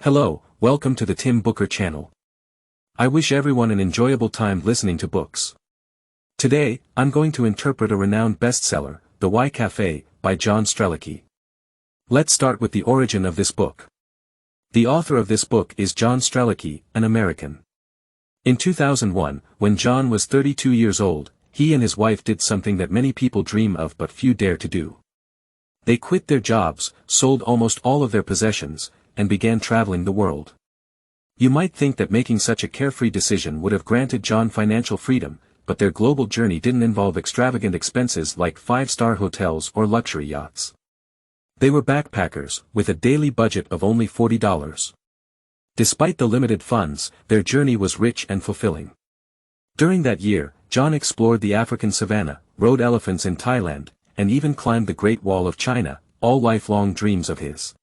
Hello, welcome to the Tim Booker channel. I wish everyone an enjoyable time listening to books. Today, I'm going to interpret a renowned bestseller, The Why Cafe, by John Strelecky. Let's start with the origin of this book. The author of this book is John Strelecky, an American. In 2001, when John was 32 years old, he and his wife did something that many people dream of but few dare to do. They quit their jobs, sold almost all of their possessions, and began traveling the world. You might think that making such a carefree decision would have granted John financial freedom, but their global journey didn't involve extravagant expenses like five-star hotels or luxury yachts. They were backpackers, with a daily budget of only $40. Despite the limited funds, their journey was rich and fulfilling. During that year, John explored the African savanna, rode elephants in Thailand, and even climbed the Great Wall of China, all lifelong dreams of his.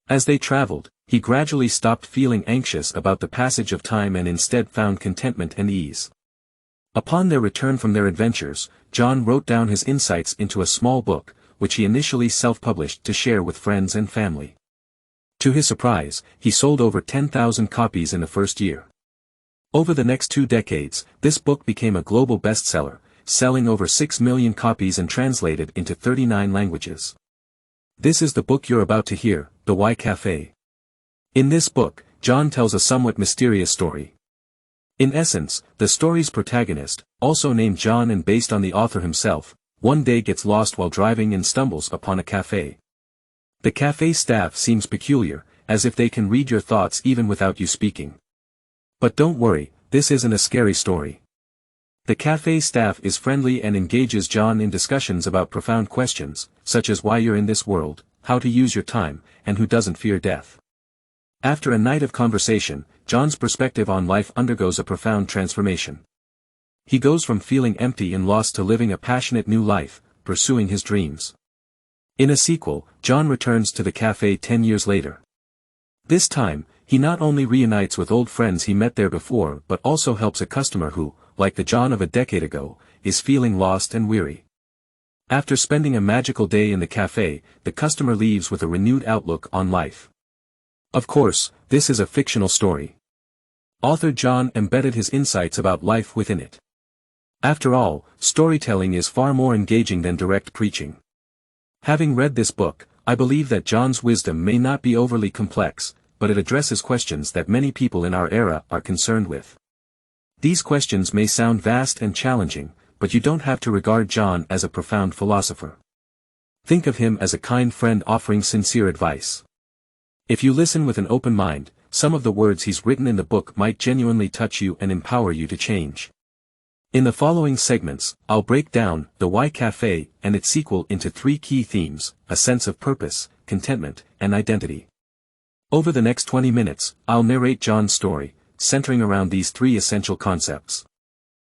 As they traveled, he gradually stopped feeling anxious about the passage of time and instead found contentment and ease. Upon their return from their adventures, John wrote down his insights into a small book, which he initially self-published to share with friends and family. To his surprise, he sold over 10,000 copies in the first year. Over the next 2 decades, this book became a global bestseller, selling over 6 million copies and translated into 39 languages. This is the book you're about to hear, The Why Cafe. In this book, John tells a somewhat mysterious story. In essence, the story's protagonist, also named John and based on the author himself, one day gets lost while driving and stumbles upon a cafe. The cafe staff seems peculiar, as if they can read your thoughts even without you speaking. But don't worry, this isn't a scary story. The cafe staff is friendly and engages John in discussions about profound questions, such as why you're in this world, how to use your time, and who doesn't fear death. After a night of conversation, John's perspective on life undergoes a profound transformation. He goes from feeling empty and lost to living a passionate new life, pursuing his dreams. In a sequel, John returns to the cafe 10 years later. This time, he not only reunites with old friends he met there before but also helps a customer who, like the John of a decade ago, is feeling lost and weary. After spending a magical day in the cafe, the customer leaves with a renewed outlook on life. Of course, this is a fictional story. Author John embedded his insights about life within it. After all, storytelling is far more engaging than direct preaching. Having read this book, I believe that John's wisdom may not be overly complex, but it addresses questions that many people in our era are concerned with. These questions may sound vast and challenging, but you don't have to regard John as a profound philosopher. Think of him as a kind friend offering sincere advice. If you listen with an open mind, some of the words he's written in the book might genuinely touch you and empower you to change. In the following segments, I'll break down The Why Cafe and its sequel into 3 key themes: a sense of purpose, contentment, and identity. Over the next 20 minutes, I'll narrate John's story, centering around these 3 essential concepts.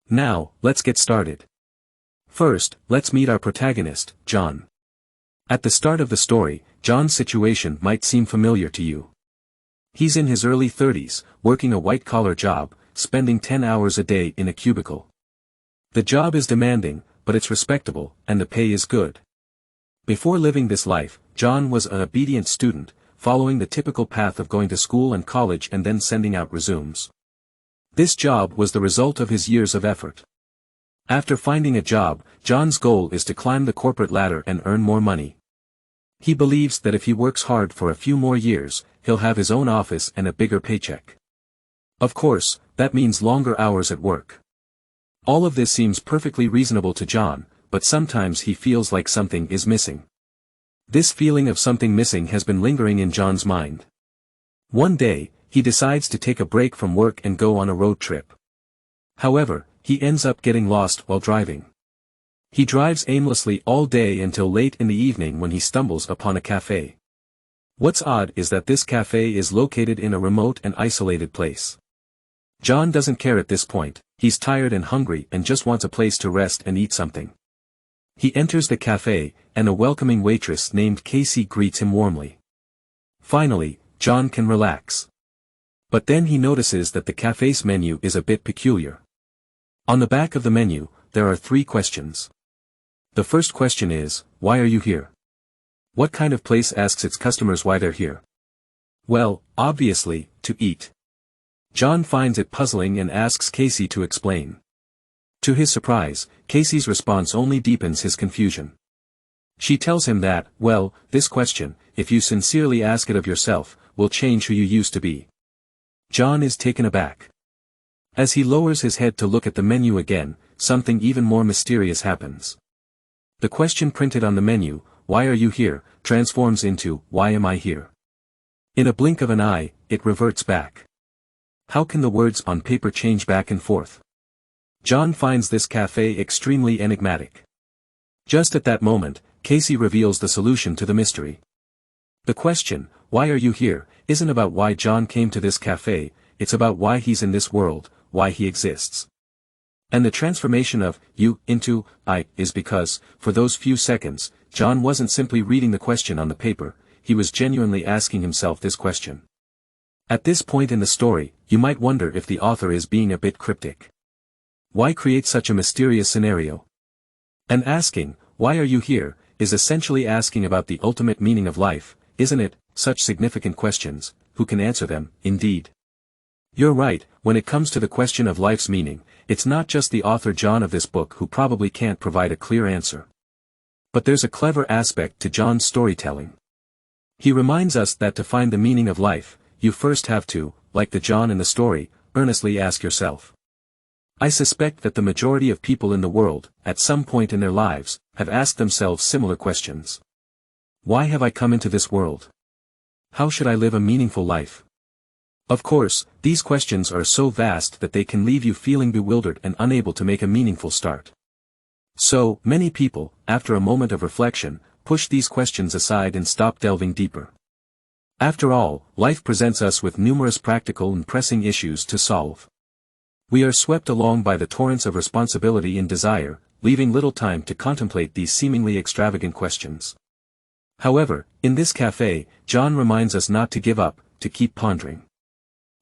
Now, let's get started. First, let's meet our protagonist, John. At the start of the story, John's situation might seem familiar to you. He's in his early 30s, working a white-collar job, spending 10 hours a day in a cubicle. The job is demanding, but it's respectable, and the pay is good. Before living this life, John was an obedient student, following the typical path of going to school and college and then sending out resumes. This job was the result of his years of effort. After finding a job, John's goal is to climb the corporate ladder and earn more money. He believes that if he works hard for a few more years, he'll have his own office and a bigger paycheck. Of course, that means longer hours at work. All of this seems perfectly reasonable to John, but sometimes he feels like something is missing. This feeling of something missing has been lingering in John's mind. One day, he decides to take a break from work and go on a road trip. However, he ends up getting lost while driving. He drives aimlessly all day until late in the evening when he stumbles upon a cafe. What's odd is that this cafe is located in a remote and isolated place. John doesn't care at this point, he's tired and hungry and just wants a place to rest and eat something. He enters the cafe, and a welcoming waitress named Casey greets him warmly. Finally, John can relax. But then he notices that the cafe's menu is a bit peculiar. On the back of the menu, there are 3 questions. The first question is, why are you here? What kind of place asks its customers why they're here? Well, obviously, to eat. John finds it puzzling and asks Casey to explain. To his surprise, Casey's response only deepens his confusion. She tells him that, well, this question, if you sincerely ask it of yourself, will change who you used to be. John is taken aback. As he lowers his head to look at the menu again, something even more mysterious happens. The question printed on the menu, "Why are you here?" transforms into, "Why am I here?" In a blink of an eye, it reverts back. How can the words on paper change back and forth? John finds this cafe extremely enigmatic. Just at that moment, Casey reveals the solution to the mystery. The question, "Why are you here?" isn't about why John came to this cafe, it's about why he's in this world, why he exists. And the transformation of "you" into "I" is because, for those few seconds, John wasn't simply reading the question on the paper, he was genuinely asking himself this question. At this point in the story, you might wonder if the author is being a bit cryptic. Why create such a mysterious scenario? And asking, "Why are you here?" is essentially asking about the ultimate meaning of life, isn't it? Such significant questions, who can answer them, indeed? You're right, when it comes to the question of life's meaning, it's not just the author John of this book who probably can't provide a clear answer. But there's a clever aspect to John's storytelling. He reminds us that to find the meaning of life, you first have to, like the John in the story, earnestly ask yourself. I suspect that the majority of people in the world, at some point in their lives, have asked themselves similar questions. Why have I come into this world? How should I live a meaningful life? Of course, these questions are so vast that they can leave you feeling bewildered and unable to make a meaningful start. So, many people, after a moment of reflection, push these questions aside and stop delving deeper. After all, life presents us with numerous practical and pressing issues to solve. We are swept along by the torrents of responsibility and desire, leaving little time to contemplate these seemingly extravagant questions. However, in this cafe, John reminds us not to give up, to keep pondering.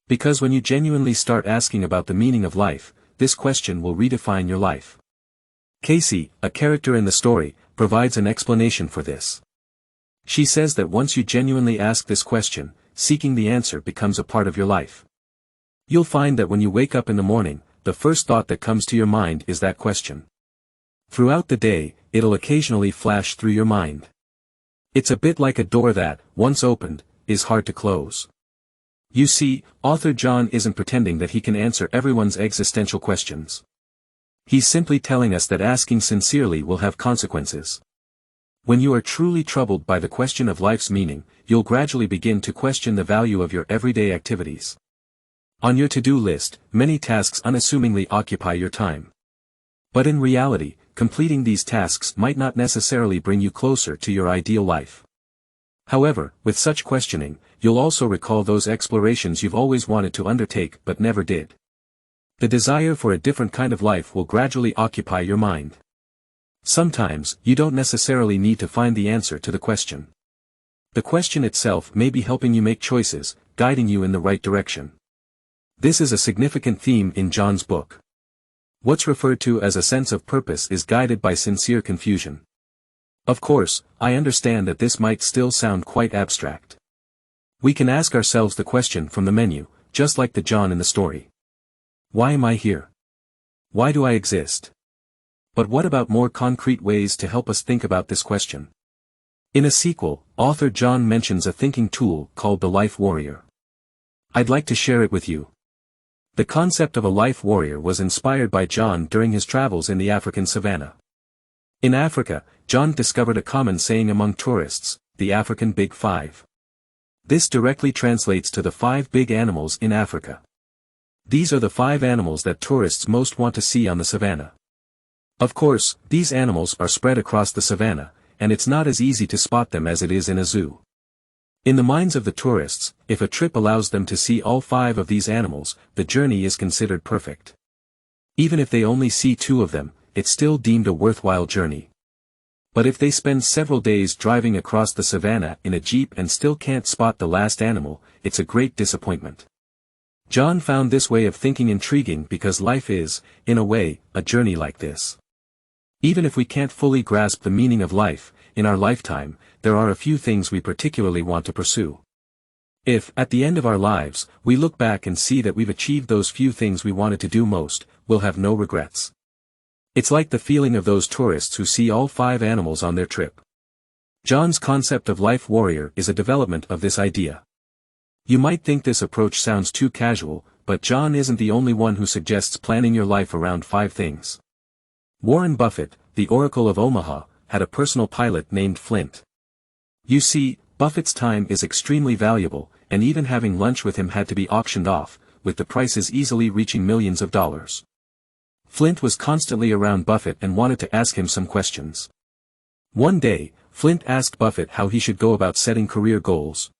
Because when you genuinely start asking about the meaning of life, this question will redefine your life. Casey, a character in the story, provides an explanation for this. She says that once you genuinely ask this question, seeking the answer becomes a part of your life. You'll find that when you wake up in the morning, the first thought that comes to your mind is that question. Throughout the day, it'll occasionally flash through your mind. It's a bit like a door that, once opened, is hard to close. You see, author John isn't pretending that he can answer everyone's existential questions. He's simply telling us that asking sincerely will have consequences. When you are truly troubled by the question of life's meaning, you'll gradually begin to question the value of your everyday activities. On your to-do list, many tasks unassumingly occupy your time. But in reality, completing these tasks might not necessarily bring you closer to your ideal life. However, with such questioning, you'll also recall those explorations you've always wanted to undertake but never did. The desire for a different kind of life will gradually occupy your mind. Sometimes, you don't necessarily need to find the answer to the question. The question itself may be helping you make choices, guiding you in the right direction. This is a significant theme in John's book. What's referred to as a sense of purpose is guided by sincere confusion. Of course, I understand that this might still sound quite abstract. We can ask ourselves the question from the menu, just like the John in the story. Why am I here? Why do I exist? But what about more concrete ways to help us think about this question? In a sequel, author John mentions a thinking tool called the Life Warrior. I'd like to share it with you. The concept of a life warrior was inspired by John during his travels in the African savannah. In Africa, John discovered a common saying among tourists, the African Big Five. This directly translates to the 5 big animals in Africa. These are the 5 animals that tourists most want to see on the savannah. Of course, these animals are spread across the savannah, and it's not as easy to spot them as it is in a zoo. In the minds of the tourists, if a trip allows them to see all 5 of these animals, the journey is considered perfect. Even if they only see 2 of them, it's still deemed a worthwhile journey. But if they spend several days driving across the savannah in a jeep and still can't spot the last animal, it's a great disappointment. John found this way of thinking intriguing because life is, in a way, a journey like this. Even if we can't fully grasp the meaning of life, in our lifetime, there are a few things we particularly want to pursue. If, at the end of our lives, we look back and see that we've achieved those few things we wanted to do most, we'll have no regrets. It's like the feeling of those tourists who see all 5 animals on their trip. John's concept of life warrior is a development of this idea. You might think this approach sounds too casual, but John isn't the only one who suggests planning your life around 5 things. Warren Buffett, the Oracle of Omaha, had a personal pilot named Flint. You see, Buffett's time is extremely valuable, and even having lunch with him had to be auctioned off, with the prices easily reaching millions of dollars. Flint was constantly around Buffett and wanted to ask him some questions. One day, Flint asked Buffett how he should go about setting career goals.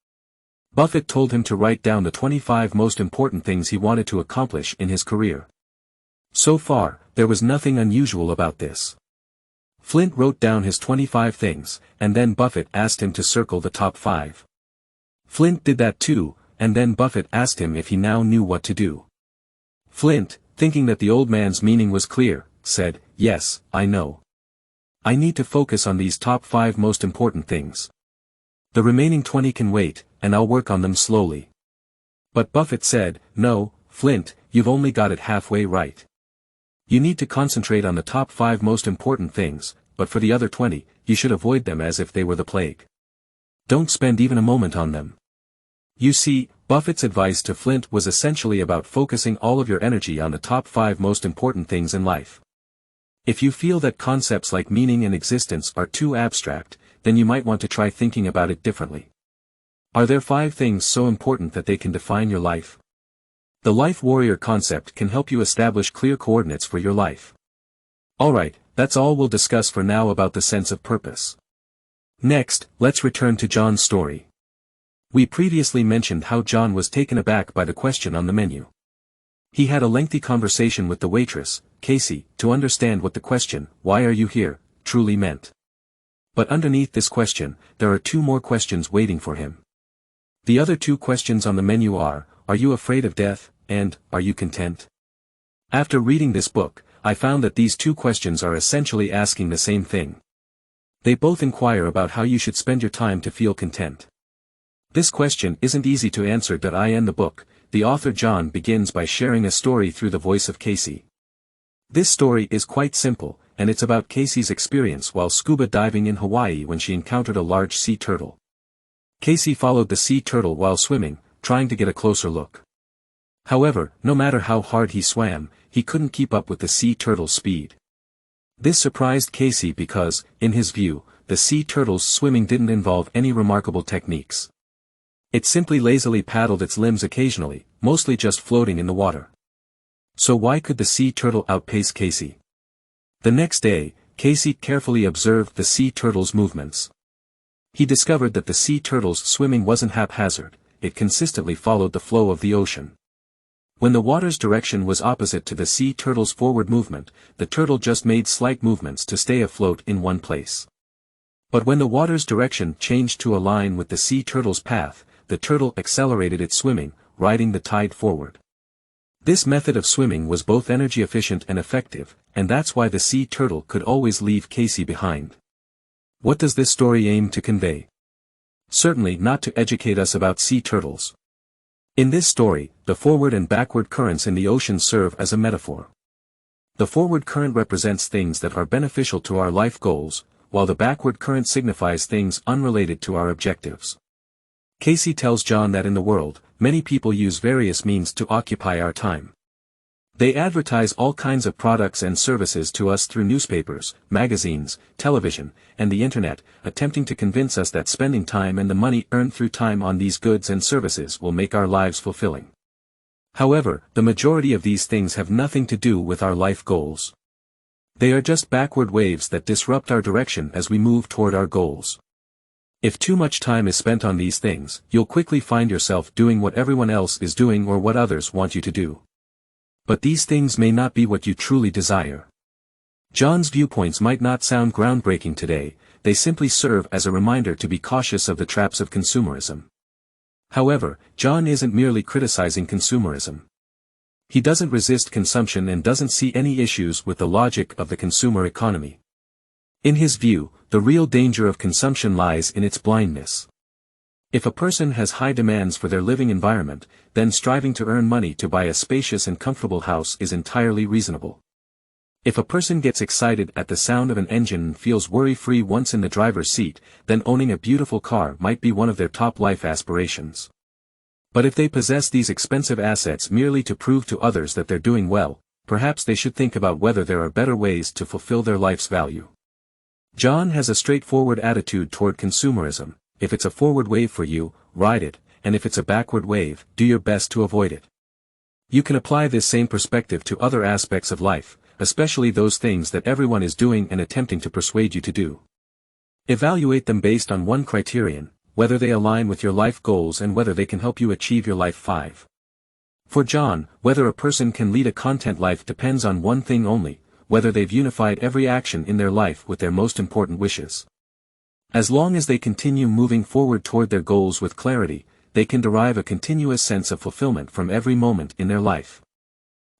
Buffett told him to write down the 25 most important things he wanted to accomplish in his career. So far, there was nothing unusual about this. Flint wrote down his 25 things, and then Buffett asked him to circle the top 5. Flint did that too, and then Buffett asked him if he now knew what to do. Flint, thinking that the old man's meaning was clear, said, "Yes, I know. I need to focus on these top 5 most important things. The remaining 20 can wait, and I'll work on them slowly." But Buffett said, "No, Flint, you've only got it halfway right. You need to concentrate on the top 5 most important things, but for the other 20, you should avoid them as if they were the plague. Don't spend even a moment on them." You see, Buffett's advice to Flint was essentially about focusing all of your energy on the top 5 most important things in life. If you feel that concepts like meaning and existence are too abstract, then you might want to try thinking about it differently. Are there 5 things so important that they can define your life? The life warrior concept can help you establish clear coordinates for your life. Alright, that's all we'll discuss for now about the sense of purpose. Next, let's return to John's story. We previously mentioned how John was taken aback by the question on the menu. He had a lengthy conversation with the waitress, Casey, to understand what the question, "Why are you here?" truly meant. But underneath this question, there are 2 more questions waiting for him. The other 2 questions on the menu are you afraid of death, and, are you content? After reading this book, I found that these 2 questions are essentially asking the same thing. They both inquire about how you should spend your time to feel content. This question isn't easy to answer. In the book, the author John begins by sharing a story through the voice of Casey. This story is quite simple, and it's about Casey's experience while scuba diving in Hawaii when she encountered a large sea turtle. Casey followed the sea turtle while swimming, trying to get a closer look. However, no matter how hard he swam, he couldn't keep up with the sea turtle's speed. This surprised Casey because, in his view, the sea turtle's swimming didn't involve any remarkable techniques. It simply lazily paddled its limbs occasionally, mostly just floating in the water. So why could the sea turtle outpace Casey? The next day, Casey carefully observed the sea turtle's movements. He discovered that the sea turtle's swimming wasn't haphazard, it consistently followed the flow of the ocean. When the water's direction was opposite to the sea turtle's forward movement, the turtle just made slight movements to stay afloat in one place. But when the water's direction changed to align with the sea turtle's path, the turtle accelerated its swimming, riding the tide forward. This method of swimming was both energy efficient and effective, and that's why the sea turtle could always leave Casey behind. What does this story aim to convey? Certainly not to educate us about sea turtles. In this story, the forward and backward currents in the ocean serve as a metaphor. The forward current represents things that are beneficial to our life goals, while the backward current signifies things unrelated to our objectives. Casey tells John that in the world, many people use various means to occupy our time. They advertise all kinds of products and services to us through newspapers, magazines, television, and the internet, attempting to convince us that spending time and the money earned through time on these goods and services will make our lives fulfilling. However, the majority of these things have nothing to do with our life goals. They are just backward waves that disrupt our direction as we move toward our goals. If too much time is spent on these things, you'll quickly find yourself doing what everyone else is doing or what others want you to do. But these things may not be what you truly desire. John's viewpoints might not sound groundbreaking today, they simply serve as a reminder to be cautious of the traps of consumerism. However, John isn't merely criticizing consumerism. He doesn't resist consumption and doesn't see any issues with the logic of the consumer economy. In his view, the real danger of consumption lies in its blindness. If a person has high demands for their living environment, then striving to earn money to buy a spacious and comfortable house is entirely reasonable. If a person gets excited at the sound of an engine and feels worry-free once in the driver's seat, then owning a beautiful car might be one of their top life aspirations. But if they possess these expensive assets merely to prove to others that they're doing well, perhaps they should think about whether there are better ways to fulfill their life's value. John has a straightforward attitude toward consumerism. If it's a forward wave for you, ride it, and if it's a backward wave, do your best to avoid it. You can apply this same perspective to other aspects of life, especially those things that everyone is doing and attempting to persuade you to do. Evaluate them based on one criterion: whether they align with your life goals and whether they can help you achieve your life 5. For John, whether a person can lead a content life depends on one thing only: whether they've unified every action in their life with their most important wishes. As long as they continue moving forward toward their goals with clarity, they can derive a continuous sense of fulfillment from every moment in their life.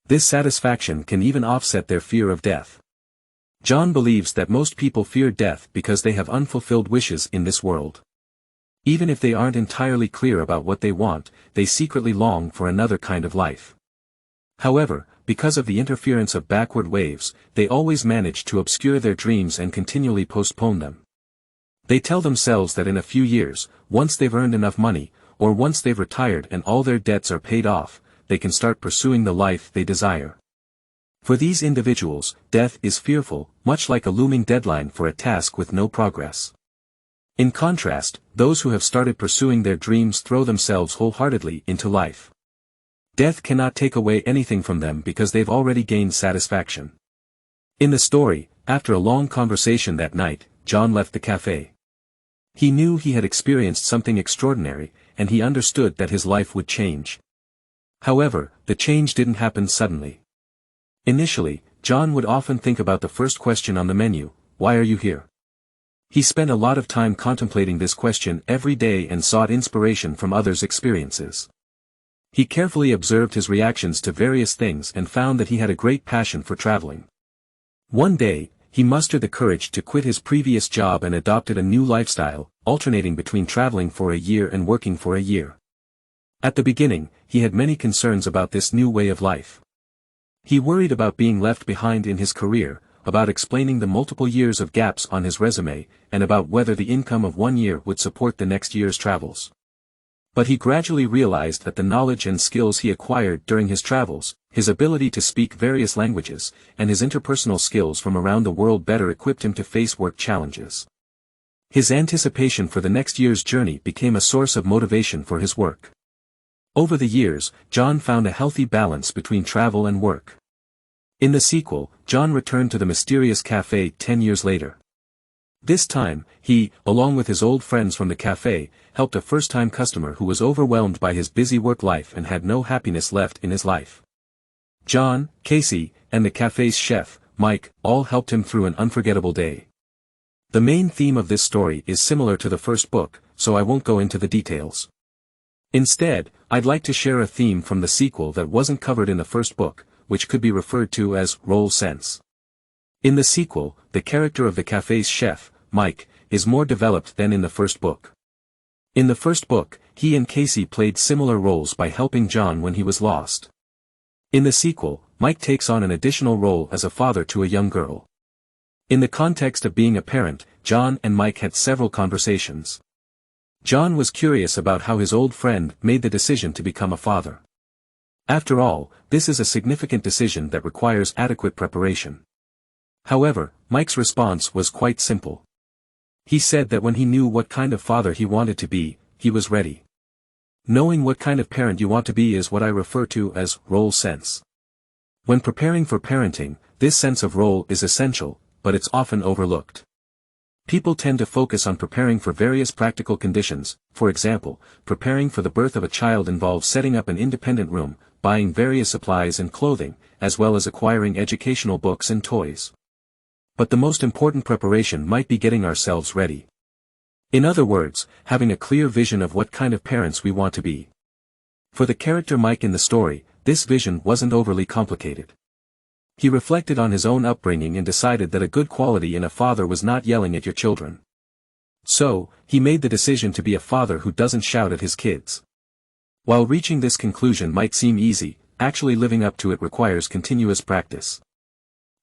This satisfaction can even offset their fear of death. John believes that most people fear death because they have unfulfilled wishes in this world. Even if they aren't entirely clear about what they want, they secretly long for another kind of life. However, because of the interference of backward waves, they always manage to obscure their dreams and continually postpone them. They tell themselves that in a few years, once they've earned enough money, or once they've retired and all their debts are paid off, they can start pursuing the life they desire. For these individuals, death is fearful, much like a looming deadline for a task with no progress. In contrast, those who have started pursuing their dreams throw themselves wholeheartedly into life. Death cannot take away anything from them because they've already gained satisfaction. In the story, after a long conversation that night, John left the cafe. He knew he had experienced something extraordinary, and he understood that his life would change. However, the change didn't happen suddenly. Initially, John would often think about the first question on the menu: why are you here? He spent a lot of time contemplating this question every day and sought inspiration from others' experiences. He carefully observed his reactions to various things and found that he had a great passion for traveling. One day, he mustered the courage to quit his previous job and adopted a new lifestyle, alternating between traveling for a year and working for a year. At the beginning, he had many concerns about this new way of life. He worried about being left behind in his career, about explaining the multiple years of gaps on his resume, and about whether the income of 1 year would support the next year's travels. But he gradually realized that the knowledge and skills he acquired during his travels, his ability to speak various languages, and his interpersonal skills from around the world better equipped him to face work challenges. His anticipation for the next year's journey became a source of motivation for his work. Over the years, John found a healthy balance between travel and work. In the sequel, John returned to the mysterious cafe 10 years later. This time, he, along with his old friends from the cafe, helped a first-time customer who was overwhelmed by his busy work life and had no happiness left in his life. John, Casey, and the cafe's chef, Mike, all helped him through an unforgettable day. The main theme of this story is similar to the first book, so I won't go into the details. Instead, I'd like to share a theme from the sequel that wasn't covered in the first book, which could be referred to as role sense. In the sequel, the character of the cafe's chef, Mike, is more developed than in the first book. In the first book, he and Casey played similar roles by helping John when he was lost. In the sequel, Mike takes on an additional role as a father to a young girl. In the context of being a parent, John and Mike had several conversations. John was curious about how his old friend made the decision to become a father. After all, this is a significant decision that requires adequate preparation. However, Mike's response was quite simple. He said that when he knew what kind of father he wanted to be, he was ready. Knowing what kind of parent you want to be is what I refer to as role sense. When preparing for parenting, this sense of role is essential, but it's often overlooked. People tend to focus on preparing for various practical conditions. For example, preparing for the birth of a child involves setting up an independent room, buying various supplies and clothing, as well as acquiring educational books and toys. But the most important preparation might be getting ourselves ready. In other words, having a clear vision of what kind of parents we want to be. For the character Mike in the story, this vision wasn't overly complicated. He reflected on his own upbringing and decided that a good quality in a father was not yelling at your children. So, he made the decision to be a father who doesn't shout at his kids. While reaching this conclusion might seem easy, actually living up to it requires continuous practice.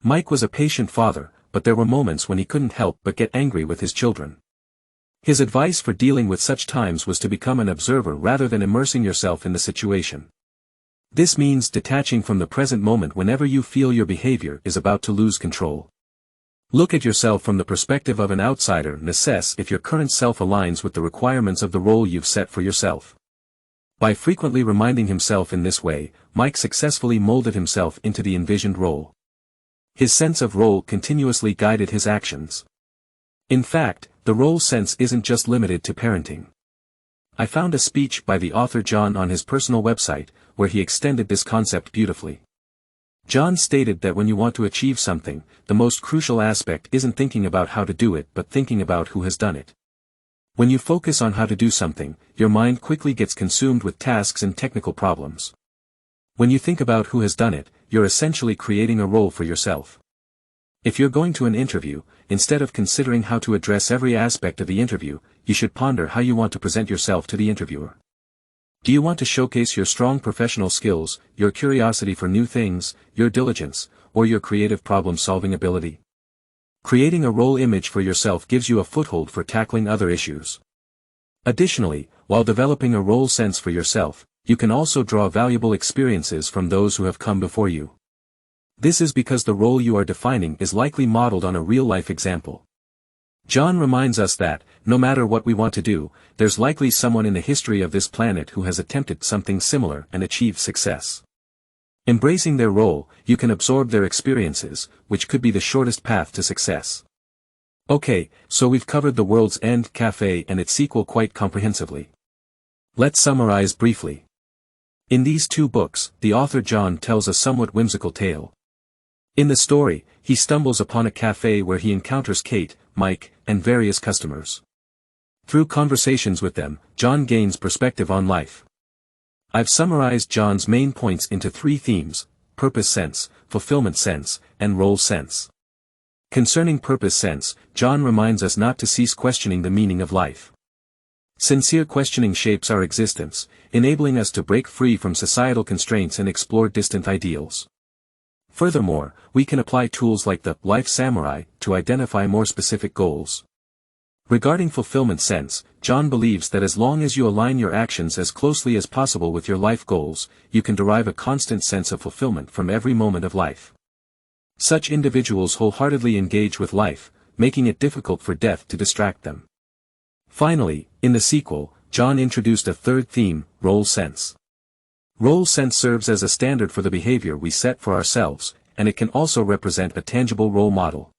Mike was a patient father, but there were moments when he couldn't help but get angry with his children. His advice for dealing with such times was to become an observer rather than immersing yourself in the situation. This means detaching from the present moment whenever you feel your behavior is about to lose control. Look at yourself from the perspective of an outsider and assess if your current self aligns with the requirements of the role you've set for yourself. By frequently reminding himself in this way, Mike successfully molded himself into the envisioned role. His sense of role continuously guided his actions. In fact, the role sense isn't just limited to parenting. I found a speech by the author John on his personal website, where he extended this concept beautifully. John stated that when you want to achieve something, the most crucial aspect isn't thinking about how to do it but thinking about who has done it. When you focus on how to do something, your mind quickly gets consumed with tasks and technical problems. When you think about who has done it, you're essentially creating a role for yourself. If you're going to an interview, instead of considering how to address every aspect of the interview, you should ponder how you want to present yourself to the interviewer. Do you want to showcase your strong professional skills, your curiosity for new things, your diligence, or your creative problem-solving ability? Creating a role image for yourself gives you a foothold for tackling other issues. Additionally, while developing a role sense for yourself, you can also draw valuable experiences from those who have come before you. This is because the role you are defining is likely modeled on a real-life example. John reminds us that, no matter what we want to do, there's likely someone in the history of this planet who has attempted something similar and achieved success. Embracing their role, you can absorb their experiences, which could be the shortest path to success. Okay, so we've covered The World's End Cafe and its sequel quite comprehensively. Let's summarize briefly. In these two books, the author John tells a somewhat whimsical tale. In the story, he stumbles upon a cafe where he encounters Kate, Mike, and various customers. Through conversations with them, John gains perspective on life. I've summarized John's main points into 3 themes: purpose sense, fulfillment sense, and role sense. Concerning purpose sense, John reminds us not to cease questioning the meaning of life. Sincere questioning shapes our existence, enabling us to break free from societal constraints and explore distant ideals. Furthermore, we can apply tools like the Life Samurai to identify more specific goals. Regarding fulfillment sense, John believes that as long as you align your actions as closely as possible with your life goals, you can derive a constant sense of fulfillment from every moment of life. Such individuals wholeheartedly engage with life, making it difficult for death to distract them. Finally, in the sequel, John introduced a third theme: role sense. Role sense serves as a standard for the behavior we set for ourselves, and it can also represent a tangible role model.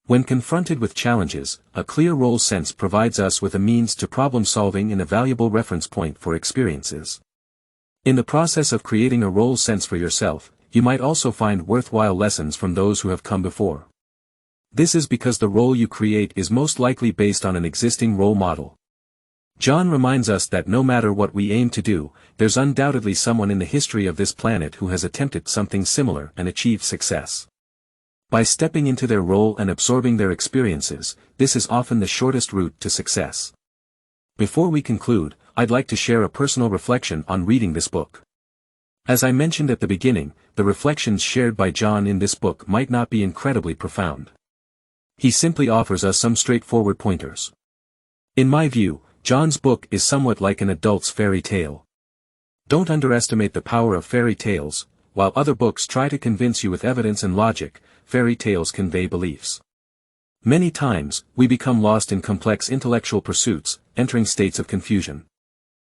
When confronted with challenges, a clear role sense provides us with a means to problem solving and a valuable reference point for experiences. In the process of creating a role sense for yourself, you might also find worthwhile lessons from those who have come before. This is because the role you create is most likely based on an existing role model. John reminds us that no matter what we aim to do, there's undoubtedly someone in the history of this planet who has attempted something similar and achieved success. By stepping into their role and absorbing their experiences, this is often the shortest route to success. Before we conclude, I'd like to share a personal reflection on reading this book. As I mentioned at the beginning, the reflections shared by John in this book might not be incredibly profound. He simply offers us some straightforward pointers. In my view, John's book is somewhat like an adult's fairy tale. Don't underestimate the power of fairy tales. While other books try to convince you with evidence and logic, fairy tales convey beliefs. Many times, we become lost in complex intellectual pursuits, entering states of confusion.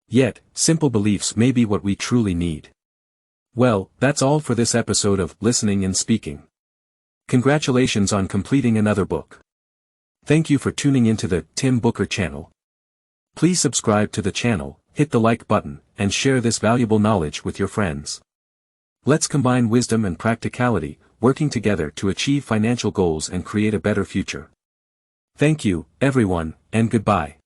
Yet, simple beliefs may be what we truly need. Well, that's all for this episode of Listening and Speaking. Congratulations on completing another book. Thank you for tuning into the Tim Booker channel. Please subscribe to the channel, hit the like button, and share this valuable knowledge with your friends. Let's combine wisdom and practicality, working together to achieve financial goals and create a better future. Thank you, everyone, and goodbye.